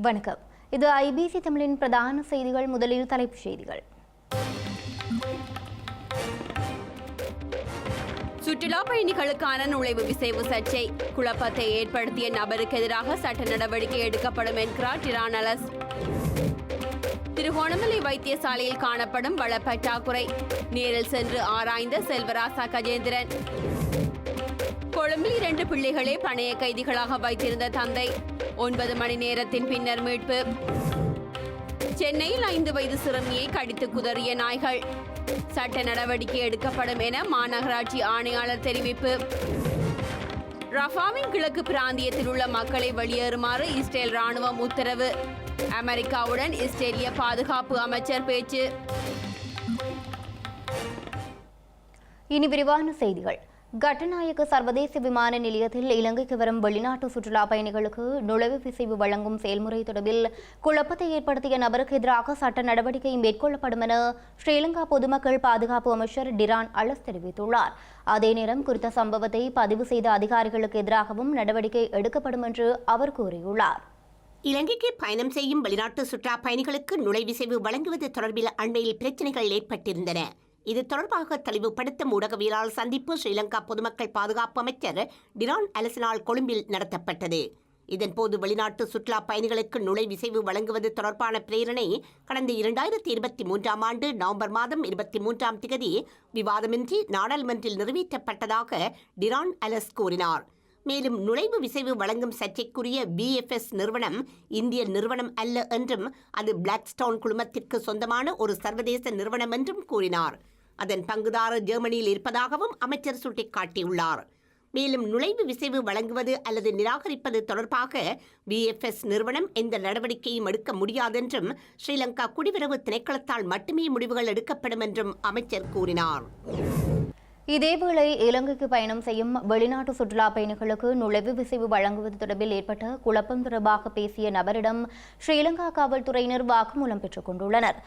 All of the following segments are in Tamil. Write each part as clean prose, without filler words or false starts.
வணக்கம். இது ஐபிசி தமிழின் பிரதான செய்திகள். முதலில் தலைப்புச் செய்திகள். சுற்றுலா பயணிகளுக்கான நுழைவு விசைவு சர்ச்சை. குழப்பத்தை ஏற்படுத்திய நபருக்கு எதிராக சட்ட நடவடிக்கை எடுக்கப்படும் என்கிறார் டிரான் அலஸ். திருகோணமலை வைத்தியசாலையில் காணப்படும் வள பற்றாக்குறை நேரில் சென்று ஆராய்ந்த செல்வராசா கஜேந்திரன். கொழும்பில் 2 பிள்ளைகளே பணைய கைதிகளாக வைத்திருந்த தந்தை 9 மணி நேரத்தின் பின்னர் மீட்பு. சென்னையில் 5 வயது சிறுமியை கடித்து குதறிய நாய்கள். சட்ட நடவடிக்கை எடுக்கப்படும் என மாநகராட்சி ஆணையாளர் தெரிவிப்பு. ரஃபாவின் கிழக்கு பிராந்தியத்தில் உள்ள மக்களை வெளியேறுமாறு இஸ்ரேல் ராணுவம் உத்தரவு. அமெரிக்காவுடன் இஸ்ரேலிய பாதுகாப்பு அமைச்சர் பேச்சு. இனி விரிவான செய்திகள். கட்டுநாயக்க சர்வதேச விமான நிலையத்தில் இலங்கைக்கு வரும் வெளிநாட்டு சுற்றுலா பயணிகளுக்கு நுழைவு விசைவு வழங்கும் செயல்முறை தொடர்பில் குழப்பத்தை ஏற்படுத்திய நபருக்கு எதிராக சட்ட நடவடிக்கை மேற்கொள்ளப்படும் என ஸ்ரீலங்கா பொதுமக்கள் பாதுகாப்பு அமைச்சர் டிரான் அலஸ் தெரிவித்துள்ளார். அதே நேரம் குறித்த சம்பவத்தை பதிவு செய்த அதிகாரிகளுக்கு எதிராகவும் நடவடிக்கை எடுக்கப்படும் என்று அவர் கூறியுள்ளார். இலங்கைக்கு பயணம் செய்யும் வெளிநாட்டு சுற்றுலா பயணிகளுக்கு நுழைவிசைவு வழங்குவது தொடர்பில் அண்மையில் பிரச்சினைகள் ஏற்பட்டிருந்தன. இது தொடர்பாக தெளிவுபடுத்தும் ஊடகவியலாளர் சந்திப்பு ஸ்ரீலங்கா பொதுமக்கள் பாதுகாப்பு அமைச்சர் டிரான் அலஸினால் கொழும்பில் நடத்தப்பட்டது. இதன்போது வெளிநாட்டு சுற்றுலா பயணிகளுக்கு நுழைவிசைவு வழங்குவது தொடர்பான பிரேரணை கடந்த 2023ஆம் ஆண்டு நவம்பர் மாதம் 23ஆம் தேதி விவாதமின்றி நாடாளுமன்றில் நிறைவேற்றப்பட்டதாக டிரான் அலஸ் கூறினார். மேலும் நுழைவு விசைவு வழங்கும் சர்ச்சைக்குரிய BFS நிறுவனம் இந்திய நிறுவனம் அல்ல என்றும் அது பிளாக்ஸ்டோன் குழுமத்திற்கு சொந்தமான ஒரு சர்வதேச நிறுவனம் என்றும் கூறினார். அதன் பங்குதாரர் ஜெர்மனியில் இருப்பதாகவும் அமைச்சர் சுட்டிக்காட்டியுள்ளார். மேலும் நுழைவு விசைவு வழங்குவது அல்லது நிராகரிப்பது தொடர்பாக BFS நிறுவனம் எந்த நடவடிக்கையும் எடுக்க முடியாதென்றும் ஸ்ரீலங்கா குடிவரவு திணைக்களத்தால் மட்டுமே முடிவுகள் எடுக்கப்படும் என்றும் அமைச்சர் கூறினார். இதேவேளை இலங்கைக்கு பயணம் செய்யும் வெளிநாட்டு சுற்றுலா பயணிகளுக்கு நுழைவு விசைவு வழங்குவது தொடர்பில் ஏற்பட்ட குழப்பம் தொடர்பாக பேசிய நபரிடம் ஸ்ரீலங்கா காவல்துறையினர் வாக்குமூலம் பெற்றுக் கொண்டுள்ளனர்.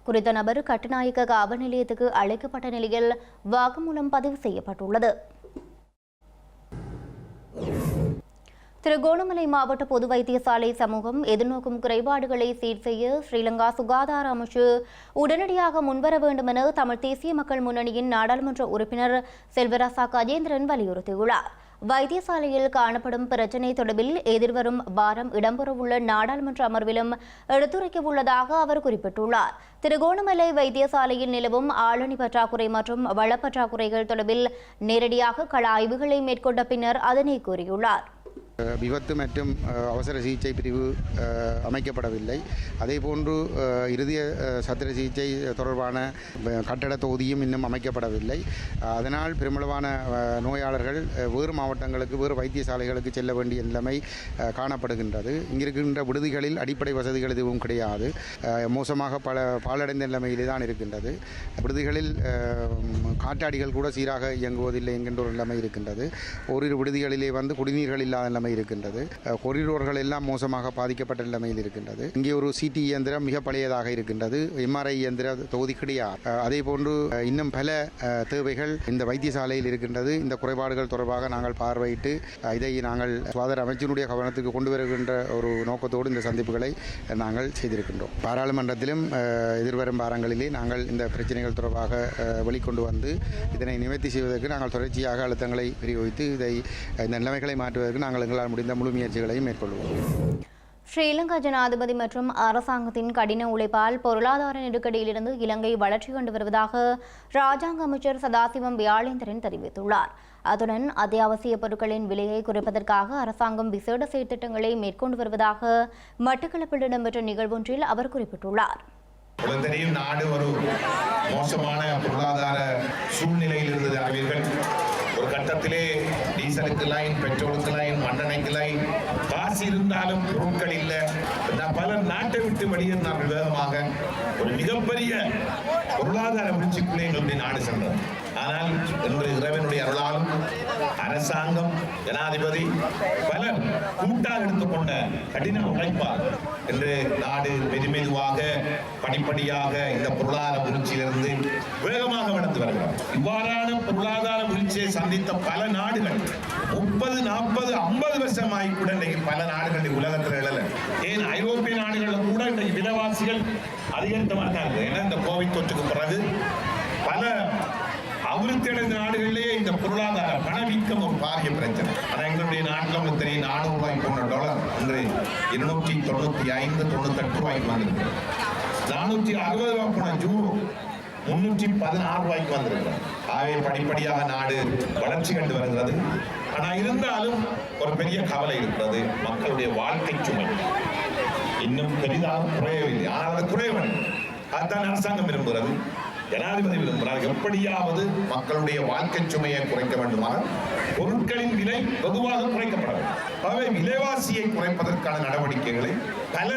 குறித்த நபர் கட்டுநாயக்க காவல் நிலையத்துக்கு அழைக்கப்பட்ட நிலையில் வாக்குமூலம் பதிவு செய்யப்பட்டுள்ளது. திருகோணமலை மாவட்ட பொது வைத்தியசாலை சமூகம் எதிர்நோக்கும் குறைபாடுகளை சீர் செய்ய ஸ்ரீலங்கா சுகாதார அமைச்சு உடனடியாக முன்வர வேண்டும் என தமிழ் தேசிய மக்கள் முன்னணியின் நாடாளுமன்ற உறுப்பினர் செல்வராசா கஜேந்திரன் வலியுறுத்தியுள்ளார். வைத்தியசாலையில் காணப்படும் பிரச்சினை தொடர்பில் எதிர்வரும் வாரம் இடம்பெறவுள்ள நாடாளுமன்ற அமர்விலும் எடுத்துரைக்கவுள்ளதாக அவர் குறிப்பிட்டுள்ளார். திருகோணமலை வைத்தியசாலையில் நிலவும் ஆளணி பற்றாக்குறை மற்றும் வளப்பற்றாக்குறைகள் தொடர்பில் நேரடியாக கள ஆய்வுகளை மேற்கொண்ட பின்னர் அதனை கூறியுள்ளார். விபத்து மற்றும் அவசர சிகிச்சை பிரிவு அமைக்கப்படவில்லை. அதேபோன்று இறுதிய சத்திர சிகிச்சை தொடர்பான கட்டட தொகுதியும் இன்னும் அமைக்கப்படவில்லை. அதனால் பெருமளவான நோயாளர்கள் வேறு மாவட்டங்களுக்கு வேறு வைத்தியசாலைகளுக்கு செல்ல வேண்டிய நிலைமை காணப்படுகின்றது. இங்கிருக்கின்ற விடுதிகளில் அடிப்படை வசதிகள் எதுவும் கிடையாது. மோசமாக பாழடைந்த நிலைமையிலே தான் இருக்கின்றது. விடுதிகளில் காற்றாடிகள் கூட சீராக இயங்குவதில்லை என்கின்ற ஒரு நிலைமை இருக்கின்றது. ஓரிரு விடுதிகளிலே குடிநீர்கள் இல்லாத நிலைமை இருக்கின்றது. கொரிடோர்கள் எல்லாம் மோசமாக பாதிக்கப்பட்ட நிலைமையில் இருக்கின்றது. இங்கே ஒரு CT இயந்திரம் மிக பழையதாக இருக்கின்றது. MRI இயந்திர தொகுதி கிடையாது. அதே போன்று இன்னும் பல தேவைகள் இந்த வைத்தியசாலையில் இருக்கின்றது. இந்த குறைபாடுகள் தொடர்பாக நாங்கள் பார்வையிட்டு இதை நாங்கள் சுகாதார அமைச்சினுடைய கவனத்துக்கு கொண்டு வருகின்ற ஒரு நோக்கத்தோடு இந்த சந்திப்புகளை நாங்கள் செய்திருக்கின்றோம். பாராளுமன்றத்திலும் எதிர்வரும் வாரங்களிலே நாங்கள் இந்த பிரச்சனைகள் தொடர்பாக வெளிக்கொண்டு வந்து இதனை நிவர்த்தி செய்வதற்கு நாங்கள் தொடர்ச்சியாக அழுத்தங்களை விநியோகித்து இந்த நிலைமைகளை மாற்றுவதற்கு நாங்கள் எங்களால் முடிந்த முழு முயற்சிகளையும் மேற்கொள்வோம். ஸ்ரீலங்கா ஜனாதிபதி மற்றும் அரசாங்கத்தின் கடின உழைப்பால் பொருளாதார நெருக்கடியிலிருந்து இலங்கை வளர்ச்சி கண்டு வருவதாக ராஜாங்க அமைச்சர் சதாசிவம் வியாழேந்திரன் தெரிவித்துள்ளார். அத்துடன் அத்தியாவசிய பொருட்களின் விலையை குறைப்பதற்காக அரசாங்கம் விசேட செயற்திட்டங்களை மேற்கொண்டு வருவதாக மட்டக்களப்பில் இடம்பெற்ற நிகழ்வொன்றில் அவர் குறிப்பிட்டுள்ளார். நாடு ஒரு மோசமான பொருளாதார சூழ்நிலையில் இருந்தது அறிவீர்கள். ஒரு கட்டத்திலே டீசலுக்கு லைன், பெட்ரோலுக்கு லைன், மண்ணெண்ணெய்க்கு லைன், காசு இருந்தாலும் பொருட்கள் இல்லை. பலர் நாட்டை விட்டு வெளியேறினார்கள். வேகமாக ஒரு மிகப்பெரிய பொருளாதார வீழ்ச்சிக்குள்ளே எங்களுடைய நாடு சென்றது. ஆனால் இன்று இறைவனுடைய அருளாலும் அரசாங்கம், ஜனாதிபதி பலர் கூட்டாக எடுத்துக்கொண்ட கடின உழைப்பால் இன்று நாடு மெதுமெதுவாக படிப்படியாக இந்த பொருளாதார வீழ்ச்சியிலிருந்து வேகமாக வளர்ந்து வருகிறது. இவ்வாறான பொருளாதார வீழ்ச்சியை சந்தித்த பல நாடுகள் 30, 40, 50 வருஷமாகி கூட இன்றைக்கு பல நாடுகள் உலகத்தில் எழல. ஏன் ஐரோப்பிய நாடுகளில் கூட இன்றைக்கு விலைவாசிகள் அதிகரித்த மாதிரி தான் இருக்கு. ஏன்னா இந்த கோவிட் தொற்றுக்கு பிறகு பல அபிவிருத்தி அடைந்த நாடுகளிலேயே இந்த பொருளாதார பணவீக்கம் ஒரு பாரிய பிரச்சனை. ஆனால் எங்களுடைய நாட்டில் உங்களுக்கு தெரியும், $400 போன டாலர் இன்று 295, 98 ரூபாய்க்கு வந்திருக்கு. 460 ரூபாய் போன ஜூரோ 316 ரூபாய்க்கு வந்திருக்கு. ஆகவே படிப்படியாக நாடு வளர்ச்சி கண்டு வருகிறது. ஆனால் இருந்தாலும் ஒரு பெரிய கவலை இருக்கிறது, மக்களுடைய வாழ்க்கை சுமை இன்னும் பெரிதாக குறையவில்லை. ஆனால் அது குறைய வேண்டும். அதுதான் அரசாங்கம் விரும்புகிறது, ஜனாதிபதி விரும்புகிறார். எப்படியாவது மக்களுடைய வாழ்க்கை சுமையை குறைக்க வேண்டுமானால் பொருட்களின் விலை பொதுவாக குறைக்கப்பட வேண்டும். ஆகவே விலைவாசியை குறைப்பதற்கான நடவடிக்கைகளை பல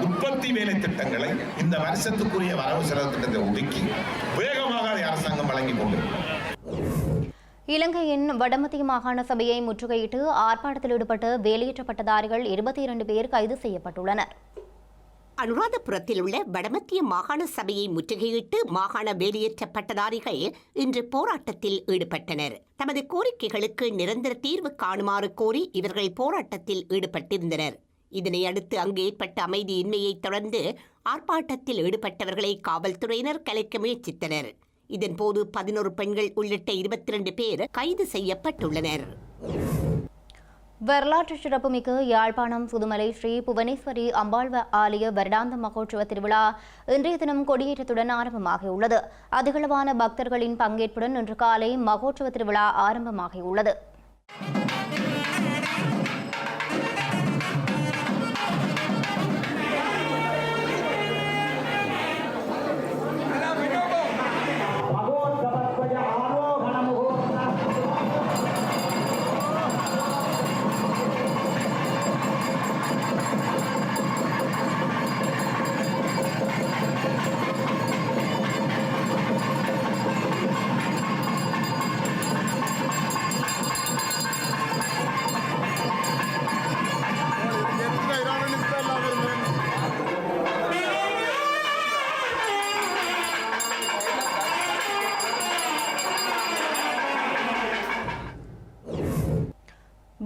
உற்பத்தி வேலை திட்டங்களை இந்த வருஷத்துக்குரிய வரவு செலவு திட்டத்தை ஒதுக்கி வேகமாக அதை அரசாங்கம் வழங்கி கொண்டிருக்கிறது. இலங்கையின் வடமத்திய மாகாண சபையை முற்றுகையிட்டு ஆர்ப்பாட்டத்தில் ஈடுபட்ட வேலையற்ற பட்டதாரிகள் 22 பேர் கைது செய்யப்பட்டுள்ளனர். அனுராதபுரத்தில் உள்ள வடமத்திய மாகாண சபையை முற்றுகையிட்டு மாகாண வேலையற்ற பட்டதாரிகள் இன்று போராட்டத்தில் ஈடுபட்டனர். தமது கோரிக்கைகளுக்கு நிரந்தர தீர்வு காணுமாறு கோரி இவர்கள் போராட்டத்தில் ஈடுபட்டிருந்தனர். இதனை அடுத்து அங்கு ஏற்பட்ட அமைதியின்மையை தொடர்ந்து ஆர்ப்பாட்டத்தில் ஈடுபட்டவர்களை காவல்துறையினர் கலைக்க முயற்சித்தனர். இதன்போது 11 பெண்கள் உள்ளிட்ட 22 பேர் கைது செய்யப்பட்டுள்ளனர். வரலாற்று சிறப்புமிக்க யாழ்ப்பாணம் சுதுமலை ஸ்ரீ புவனேஸ்வரி அம்பாள் ஆலய வருடாந்த மகோற்சவ திருவிழா இன்றைய தினம் கொடியேற்றத்துடன் ஆரம்பமாகியுள்ளது. அதிகளவான பக்தர்களின் பங்கேற்புடன் இன்று காலை மகோற்சவ திருவிழா ஆரம்பமாகியுள்ளது.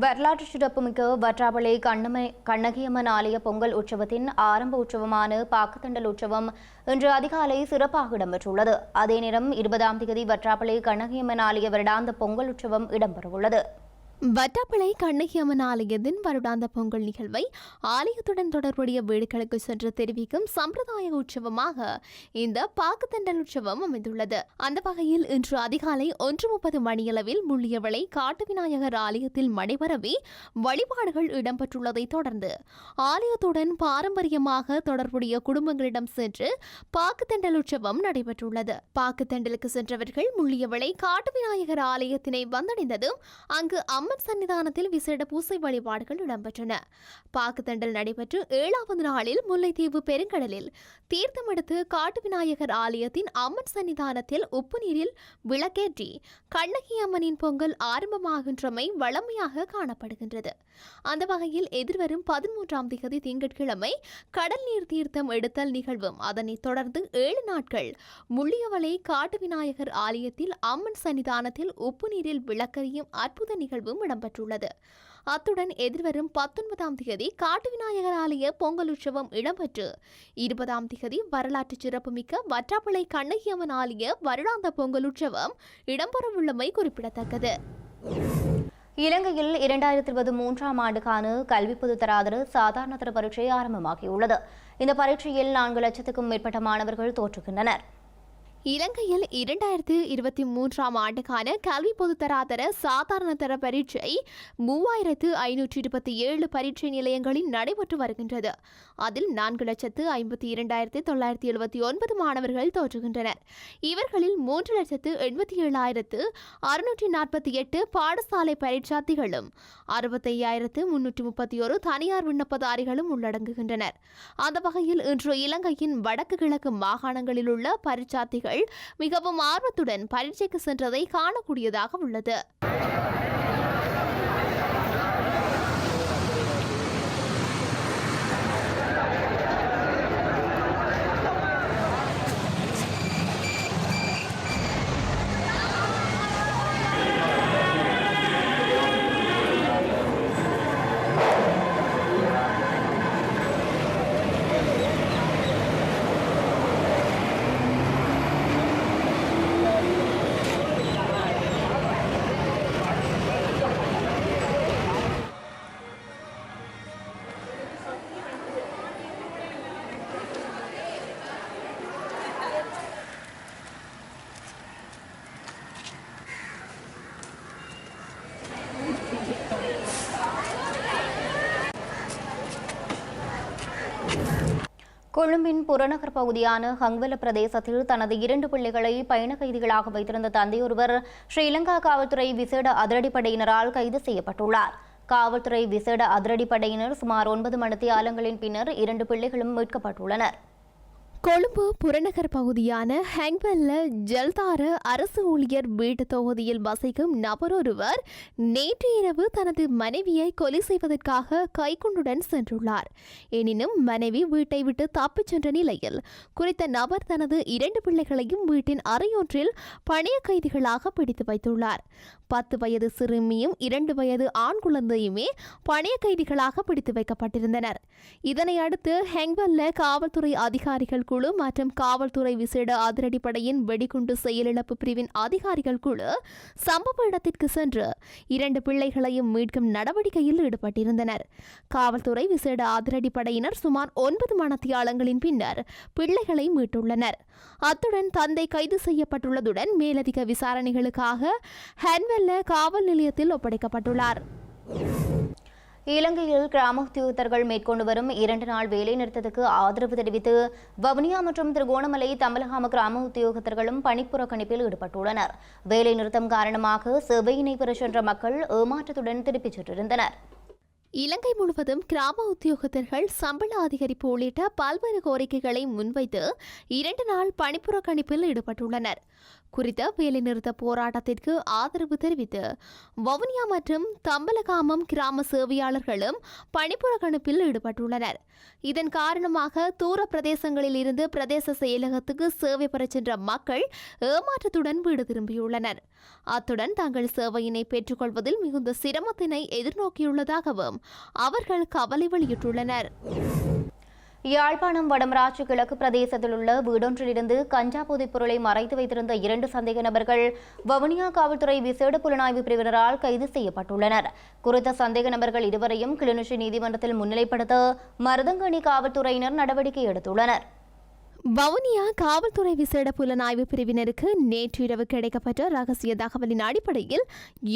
வரலாற்று சிறப்புமிக்க வற்றாப்பளை கண்ணகியம்மன் ஆலய பொங்கல் உற்சவத்தின் ஆரம்ப உற்சவமான பாக்குத்தண்டல் உற்சவம் இன்று அதிகாலை சிறப்பாக இடம்பெற்றுள்ளது. அதே நேரம் 20ஆம் தேதி வற்றாப்பளை கண்ணகியம்மன் ஆலய வருடாந்த பொங்கல் உற்சவம் இடம்பெறவுள்ளது. வட்டாப்பளை கண்ணகியம்மன் ஆலயத்தின் வருடாந்த பொங்கல் நிகழ்வை ஆலயத்துடன் தொடர்புடைய வீடுகளுக்கு சென்று தெரிவிக்கும் சம்பிரதாய உற்சவமாக இந்த பாக்குத்தண்டல் உற்சவம் அமைந்துள்ளது. அந்த வகையில் இன்று அதிகாலை 1:30 மணியளவில் முள்ளியவளை காட்டு விநாயகர் ஆலயத்தில் மடைபரவி வழிபாடுகள் இடம்பெற்றுள்ளதை தொடர்ந்து ஆலயத்துடன் பாரம்பரியமாக தொடர்புடைய குடும்பங்களிடம் சென்று பாக்குத்தண்டல் உற்சவம் நடைபெற்றுள்ளது. பாக்குத்தண்டலுக்கு சென்றவர்கள் முள்ளியவளை காட்டு விநாயகர் ஆலயத்தினை வந்தடைந்ததும் அங்கு அம்மன் சன்னிதானத்தில் விசேட பூசை வழிபாடுகள் இடம்பெற்றன. பாக்குத்தண்டல் நடைபெற்று 7வது நாளில் முல்லைத்தீவு பெருங்கடலில் தீர்த்தமெடுத்து காட்டு விநாயகர் ஆலயத்தின் அம்மன் சன்னிதானத்தில் உப்பு நீரில் விளக்கேற்றி கண்ணகி அம்மனின் பொங்கல் ஆரம்பமாகின்றமை வழமையாக காணப்படுகின்றது. அந்த வகையில் எதிர்வரும் 13ஆம் தேதி திங்கட்கிழமை கடல் நீர் தீர்த்தம் எடுத்தல் நிகழ்வும் அதனைத் தொடர்ந்து 7 நாட்கள் முள்ளியவளை காட்டு விநாயகர் ஆலயத்தில் அம்மன் சன்னிதானத்தில் உப்பு நீரில் விளக்கறியும் அற்புத நிகழ்வும் இடம்பெற்றுள்ளது. அத்துடன் எதிர்வரும் 19ஆம் தேதி காட்டு விநாயகர் ஆலய பொங்கல் உற்சவம் இடம்பெற்று 20ஆம் தேதி வரலாற்று சிறப்புமிக்க வற்றாப்பளை கண்ணகியம்மன் ஆலய வருடாந்த பொங்கல் உற்சவம் இடம்பெறவுள்ளமை குறிப்பிடத்தக்கது. இலங்கையில் 2023ஆம் ஆண்டுக்கான கல்வி பொதுத்தராதர சாதாரணதர பரீட்சை ஆரம்பமாகியுள்ளது. இந்த பரீட்சையில் 4 லட்சத்துக்கும் மேற்பட்ட மாணவர்கள் தோற்றுகின்றனர். இலங்கையில் 2023ஆம் ஆண்டுக்கான கல்வி பொதுத்தராதர சாதாரணதர பரீட்சை 3527 பரீட்சை நிலையங்களில் நடைபெற்று வருகின்றது. அதில் 4,52,979 மாணவர்கள் தோற்றுகின்றனர். இவர்களில் 3,87,648 பாடசாலை பரீட்சார்த்திகளும் 65,331 தனியார் விண்ணப்பதாரிகளும் உள்ளடங்குகின்றனர். அந்த வகையில் இன்று இலங்கையின் வடக்கு கிழக்கு மாகாணங்களில் உள்ள பரீட்சார்த்திகள் மிகவும் ஆர்வத்துடன் பரீட்சைக்கு சென்றதை காணக்கூடியதாக உள்ளது. கொழும்பின் புறநகர் பகுதியான ஹங்வெல பிரதேசத்தில் தனது 2 பிள்ளைகளை பயண கைதிகளாக வைத்திருந்த தந்தையொருவர் ஸ்ரீலங்கா காவல்துறை விசேட அதிரடிப்படையினரால் கைது செய்யப்பட்டுள்ளார். காவல்துறை விசேட அதிரடிப்படையினர் சுமார் 9 மணித்தியாலங்களின் பின்னர் 2 பிள்ளைகளும் மீட்கப்பட்டுள்ளனர். கொழும்பு புறநகர் பகுதியான ஹங்வெல்ல ஜல்தார அரசு ஊழியர் வீட்டு தொகுதியில் வசிக்கும் நபரொருவர் நேற்று இரவு தனது மனைவியை கொலை செய்வதற்காக கைக்குண்டுடன் சென்றுள்ளார். எனினும் மனைவி வீட்டை விட்டு தப்பிச் சென்ற நிலையில் குறித்த நபர் தனது 2 பிள்ளைகளையும் வீட்டின் அறையொன்றில் பணைய கைதிகளாக பிடித்து வைத்துள்ளார். 10 வயது சிறுமியும் 2 வயது ஆண் குழந்தையுமே பணைய கைதிகளாக பிடித்து வைக்கப்பட்டிருந்தனர். இதனை அடுத்து ஹங்வெல்ல காவல்துறை அதிகாரிகள் குழு மற்றும் காவல்துறை விசேட அதிரடிப்படையின் வெடிகுண்டு செயலிழப்பு பிரிவின் அதிகாரிகள் குழு சம்பவ இடத்திற்கு சென்று 2 பிள்ளைகளையும் மீட்கும் நடவடிக்கையில் ஈடுபட்டிருந்தனர். காவல்துறை விசேட அதிரடிப்படையினர் சுமார் 9 மணித்தியாலங்களின் பின்னர் பிள்ளைகளை மீட்டுள்ளனர். அத்துடன் தந்தை கைது செய்யப்பட்டுள்ளதுடன் மேலதிக விசாரணைகளுக்காக ஹன்வெல்ல காவல் நிலையத்தில் ஒப்படைக்கப்பட்டுள்ளார். இலங்கையில் கிராம உத்தியோகத்தர்கள் மேற்கொண்டு வரும் 2 நாள் வேலை நிறுத்தத்துக்கு ஆதரவு தெரிவித்து வவுனியா மற்றும் திருகோணமலை தம்பலகாம கிராம உத்தியோகத்தர்களும் பணிப்புறக்கணிப்பில் ஈடுபட்டுள்ளனர். வேலை நிறுத்தம் காரணமாக சேவையினை பெற சென்ற மக்கள் ஏமாற்றத்துடன் திருப்பிச் சென்றிருந்தனர். இலங்கை முழுவதும் கிராம உத்தியோகத்தர்கள் சம்பள அதிகரிப்பு உள்ளிட்ட பல்வேறு கோரிக்கைகளை முன்வைத்து 2 நாள் பணிப்புறக்கணிப்பில் ஈடுபட்டுள்ளனர். குறித்த வேலைநிறுத்த போராட்டத்திற்கு ஆதரவு தெரிவித்து வவுனியா மற்றும் தம்பலகாமம் கிராம சேவையாளர்களும் பணிப்புறக்கணிப்பில் ஈடுபட்டுள்ளனர். இதன் காரணமாக தூர பிரதேசங்களில் இருந்து பிரதேச செயலகத்துக்கு சேவை பெற சென்ற மக்கள் ஏமாற்றத்துடன் வீடு திரும்பியுள்ளனர். அத்துடன் தங்கள் சேவையினை பெற்றுக்கொள்வதில் மிகுந்த சிரமத்தினை எதிர்நோக்கியுள்ளதாகவும் அவர்கள் கவலை வெளியிட்டுள்ளனர். யாழ்ப்பாணம் வடமராட்சி கிழக்கு பிரதேசத்தில் உள்ள வீடொன்றிலிருந்து கஞ்சா போதைப் பொருளை மறைத்து வைத்திருந்த 2 சந்தேக நபர்கள் வவுனியா காவல்துறை விசேட புலனாய்வு பிரிவினரால் கைது செய்யப்பட்டுள்ளனர். குறித்த சந்தேக நபர்கள் இருவரையும் கிளிநொச்சி நீதிமன்றத்தில் முன்னிலைப்படுத்த மருதங்கணி காவல்துறையினர் நடவடிக்கை எடுத்துள்ளனர். வவுனியா காவல்துறை விசேட புலனாய்வு பிரிவினருக்கு நேற்று இரவு கிடைக்கப்பட்ட ரகசிய தகவலின் அடிப்படையில்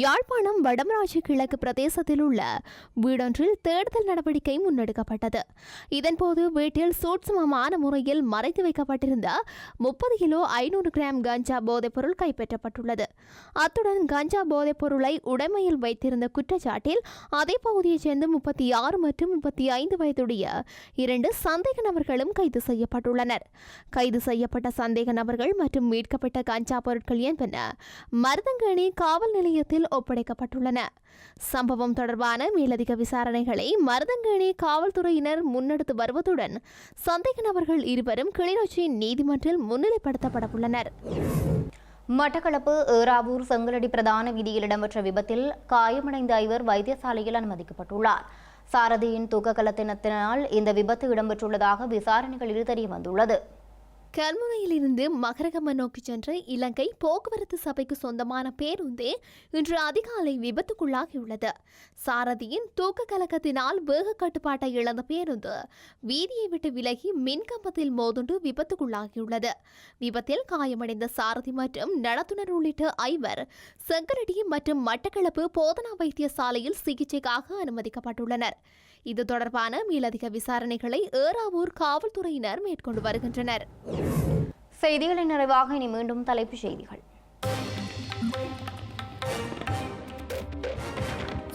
யாழ்ப்பாணம் வடமராட்சி கிழக்கு பிரதேசத்தில் உள்ள வீடொன்றில் தேடுதல் நடவடிக்கை முன்னெடுக்கப்பட்டது. இதன்போது வீட்டில் சூட்சுமமான முறையில் மறைத்து வைக்கப்பட்டிருந்த 30 கிலோ 500 கிராம் கஞ்சா போதைப்பொருள் கைப்பற்றப்பட்டுள்ளது. அத்துடன் கஞ்சா போதைப்பொருளை உடைமையில் வைத்திருந்த குற்றச்சாட்டில் அதே பகுதியைச் சேர்ந்த 36 மற்றும் 35 வயதுடைய 2 சந்தேக நபர்களும் கைது செய்யப்பட்டுள்ளனர். கைது செய்யப்பட்ட சந்தேக நபர்கள் மற்றும் மீட்கப்பட்ட கஞ்சா பொருட்கள் என்பன மருதங்கணி காவல் நிலையத்தில் ஒப்படைக்கப்பட்டுள்ளன. சம்பவம் தொடர்பான மேலதிக விசாரணைகளை மருதங்கணி காவல்துறையினர் முன்னெடுத்து வருவதுடன் சந்தேக நபர்கள் இருவரும் கிளிநொச்சி நீதிமன்றில் முன்னிலைப்படுத்தப்பட உள்ளனர். மட்டக்களப்பு ஏறாவூர் செங்கலடி பிரதான வீதியில் இடம்பெற்ற விபத்தில் காயமடைந்த 5 வைத்தியசாலையில் அனுமதிக்கப்பட்டுள்ளார். சாரதியின் தூக்க கலத்தினத்தினால் இந்த விபத்து இடம்பெற்றுள்ளதாக விசாரணைகளில் தெரியவந்துள்ளது. கல்முனையிலிருந்து மகரகம நோக்கி சென்ற இலங்கை போக்குவரத்து சபைக்கு சொந்தமான பேருந்தே இன்று அதிகாலை விபத்துக்குள்ளாகியுள்ளது. சாரதியின் தூக்க கலக்கத்தினால் வேக கட்டுப்பாட்டை இழந்த பேருந்து வீதியை விட்டு விலகி மின்கம்பத்தில் மோதுண்டு விபத்துக்குள்ளாகியுள்ளது. விபத்தில் காயமடைந்த சாரதி மற்றும் நடத்துனர் உள்ளிட்ட 5 செங்கலடி மற்றும் மட்டக்களப்பு போதனா வைத்தியசாலையில் சிகிச்சைக்காக அனுமதிக்கப்பட்டுள்ளனர். இது தொடர்பான மேலதிக விசாரணைகளை ஏறாவூர் காவல்துறையினர் மேற்கொண்டு வருகின்றனர். செய்திகளின் நிறைவாக இனி மீண்டும் தலைப்புச் செய்திகள்.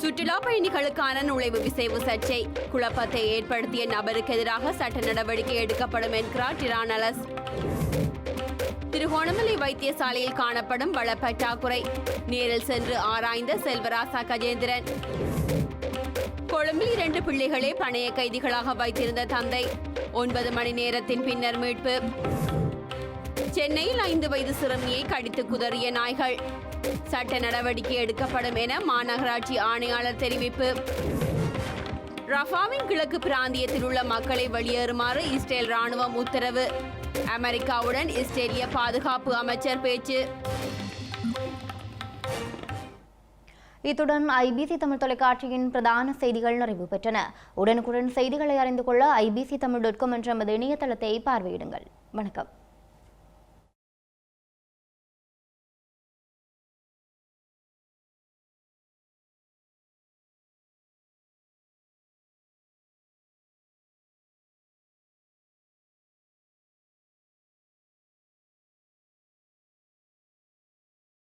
சுற்றுலா பயணிகளுக்கான நுழைவு விசைவு சர்ச்சை, குழப்பத்தை ஏற்படுத்திய நபருக்கு எதிராக சட்ட நடவடிக்கை எடுக்கப்படும் என்கிறார் டிரானலஸ். திருகோணமலை வைத்தியசாலையில் காணப்படும் வள பற்றாக்குறை, நேரில் சென்று ஆராய்ந்த செல்வராசா கஜேந்திரன். கொழும்பில் 2 பிள்ளைகளே பணைய கைதிகளாக வைத்திருந்த தந்தை 9 மணி நேரத்தின் பின்னர் மீட்பு. சென்னையில் 5 வயது சிறுமியை கடித்து குதறிய நாய்கள், சட்ட நடவடிக்கை எடுக்கப்படும் என மாநகராட்சி ஆணையாளர் தெரிவிப்பு. ரஃபாவின் கிழக்கு பிராந்தியத்தில் உள்ள மக்களை வெளியேறுமாறு இஸ்ரேல் ராணுவம் உத்தரவு. அமெரிக்காவுடன் இஸ்ரேலிய பாதுகாப்பு அமைச்சர் பேச்சு. இத்துடன் ஐபிசி தமிழ் தொலைக்காட்சியின் பிரதான செய்திகள் நிறைவு பெற்றன. உடனுக்குடன் செய்திகளை அறிந்து கொள்ள ibctamil.com என்ற நமது இணையதளத்தை பார்வையிடுங்கள். வணக்கம்.